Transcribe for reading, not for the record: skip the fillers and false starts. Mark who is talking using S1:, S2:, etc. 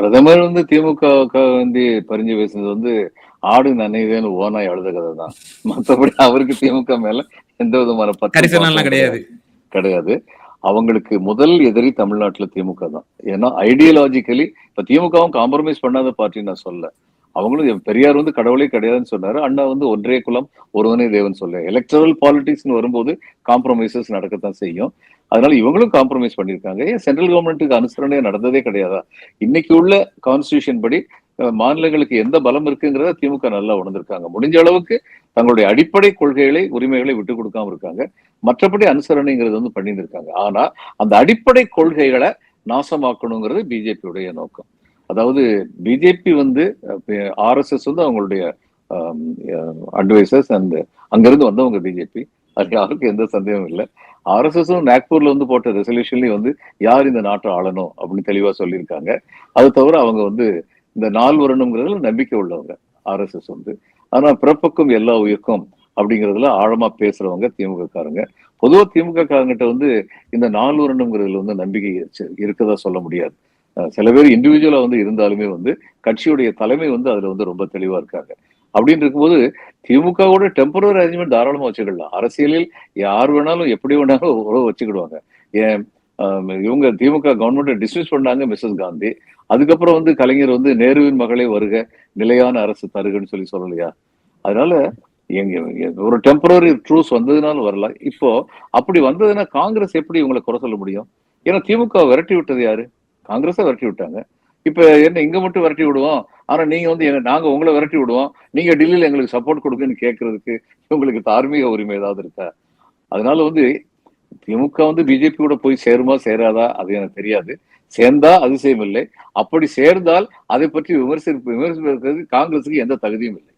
S1: பிரதமர் வந்து திமுக வந்து பரிஞ்சு பேசுனது வந்து ஆடு நன்னைதேன்னு ஓனாய் அழுத கதை தான். மற்றபடி அவருக்கு திமுக மேல எந்த விதமான பற்றும்
S2: கரிசனம்லாம்
S1: பாசமும்
S2: கிடையாது.
S1: கிடையாது. அவங்களுக்கு முதல் எதிரி தமிழ்நாட்டுல திமுக தான். ஏன்னா ஐடியாலஜிக்கலி இப்ப திமுகவும் காம்ப்ரமைஸ் பண்ணாத பார்ட்டின்னு நான் சொல்ல. அவங்களும் பெரியார் வந்து கடவுளே கிடையாதுன்னு சொன்னாரு. அண்ணா வந்து ஒன்றே குலம் ஒருவனே தேவன் சொல்ல. எலக்டரல் பாலிடிக்ஸ்னு வரும்போது காம்ப்ரமைசஸ் நடக்கத்தான் செய்யும். அதனால இவங்களும் காம்ப்ரமைஸ் பண்ணியிருக்காங்க. ஏன் சென்ட்ரல் கவர்மெண்ட்டுக்கு அனுசரணையா நடந்ததே கிடையாதா? இன்னைக்கு உள்ள கான்ஸ்டியூஷன் படி மாநிலங்களுக்கு எந்த பலம் இருக்குங்கிறத திமுக நல்லா உணர்ந்திருக்காங்க. முடிஞ்ச அளவுக்கு தங்களுடைய அடிப்படை கொள்கைகளை உரிமைகளை விட்டுக் கொடுக்காம இருக்காங்க. மற்றபடி அனுசரணைங்கிறது வந்து பண்ணிட்டு இருக்காங்க. ஆனா அந்த அடிப்படை கொள்கைகளை நாசமாக்கணுங்கிறது பிஜேபியுடைய நோக்கம். அதாவது பிஜேபி வந்து ஆர்எஸ்எஸ் வந்து அவங்களுடைய அட்வைசர்ஸ் அண்ட் அங்கிருந்து வந்தவங்க பிஜேபி. அது யாருக்கும் எந்த சந்தேகமும் இல்லை. ஆர்எஸ்எஸ் நாக்பூர்ல வந்து போட்ட ரெசல்யூஷன்லயும் வந்து யார் இந்த நாட்டை ஆளணும் அப்படின்னு தெளிவா சொல்லியிருக்காங்க. அது தவிர அவங்க வந்து இந்த நாள் வரணுங்கிறதுல நம்பிக்கை உள்ளவங்க ஆர்எஸ்எஸ் வந்து. ஆனா பிறப்புக்கும் எல்லா உயிர்க்கும் அப்படிங்கிறதுல ஆழமா பேசுறவங்க திமுக காரங்க. பொதுவா திமுக காரங்கிட்ட வந்து இந்த நாள் வரணுங்கிறதுல வந்து நம்பிக்கை இருக்கதா சொல்ல முடியாது. சில பேர் இண்டிவிஜுவலா வந்து இருந்தாலுமே வந்து கட்சியுடைய தலைமை வந்து அதுல வந்து ரொம்ப தெளிவா இருக்காங்க. அப்படின்னு இருக்கும்போது திமுகவோட டெம்பரரி அரேஞ்ச்மெண்ட் தாராளமா வச்சுக்கலாம். அரசியலில் யார் வேணாலும் எப்படி வேணாலும் உறவு வச்சுக்கிடுவாங்க. ஏன் இவங்க திமுக கவர்மெண்ட் டிஸ்மிஸ் பண்ணாங்க மிஸ்ஸஸ் காந்தி. அதுக்கப்புறம் வந்து கலைஞர் வந்து நேருவின் மகளே வருக நிலையான அரசு தருகன்னு சொல்லலையா? அதனால ஒரு டெம்பரரி ட்ரூஸ் வந்ததுனால வரலாம். இப்போ அப்படி வந்ததுன்னா காங்கிரஸ் எப்படி இவங்களை குறை சொல்ல முடியும்? ஏன்னா திமுக விரட்டி விட்டது யாரு? காங்கிரஸை விரட்டி விட்டாங்க. இப்ப என்ன இங்க மட்டும் விரட்டி விடுவோம், ஆனா நீங்க வந்து நாங்க உங்களை விரட்டி விடுவோம், நீங்க டெல்லியில எங்களுக்கு சப்போர்ட் கொடுக்குன்னு கேட்கறதுக்கு உங்களுக்கு தார்மீக உரிமை ஏதாவது இருக்கா? அதனால வந்து திமுக வந்து பிஜேபி கூட போய் சேருமா சேராதா அது எனக்கு தெரியாது. சேர்ந்தா அதிசயம் இல்லை. அப்படி சேர்ந்தால் அதை பற்றி விமர்சிப்பதற்கு காங்கிரஸுக்கு எந்த தகுதியும் இல்லை.